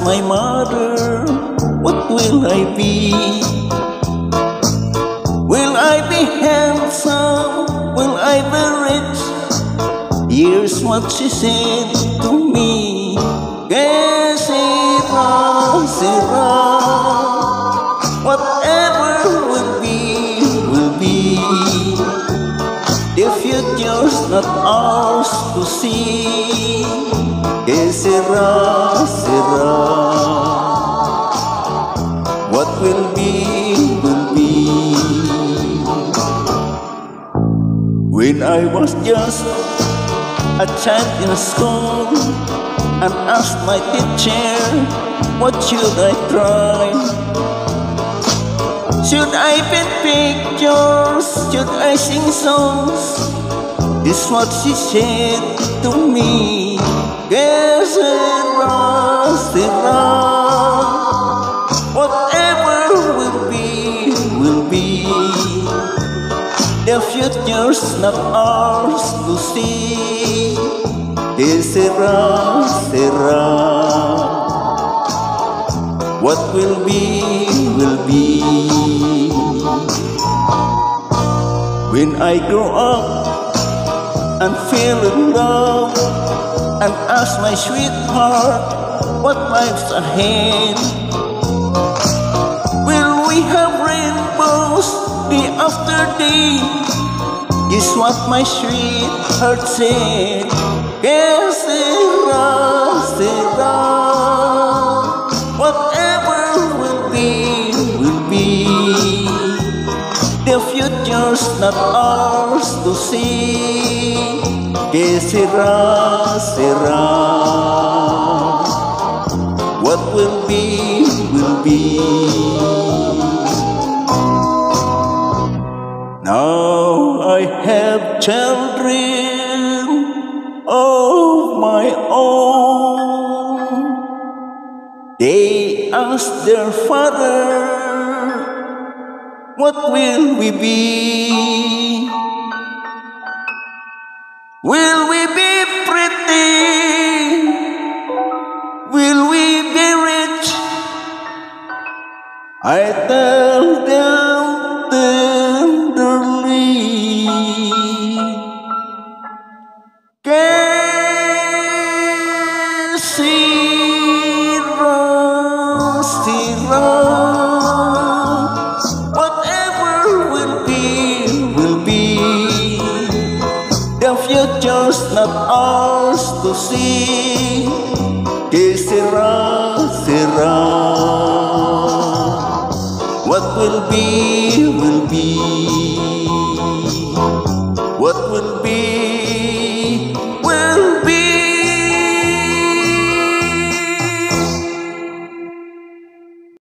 asked my mother, what will I be? Will I be handsome? Will I be rich? Here's what she said to me. Que sera, sera. Whatever will be, will be. The future's not ours to see. Que sera, sera. What will be, will be. When I was just a child in school and asked my teacher, what should I try? Should I paint pictures? Should I sing songs? This is what she said to me. Que sera, sera. Whatever will be, will be. The future's not ours to see. Que sera, sera. What will be, will be. When I grow up and fell in love and ask my sweetheart what life's ahead, will we have rainbows day after day? Is what my sweetheart said. Que sera, sera. Whatever will be, will be. The future's not ours to see. Que sera, sera. What will be, will be. Now I have children of my own. They ask their father, what will we be? Will we be pretty? Will we be rich? I tell them tenderly, que sera, sera. Whatever will be, will be. The future's not ours to see. Que sera, sera. What will be, will be.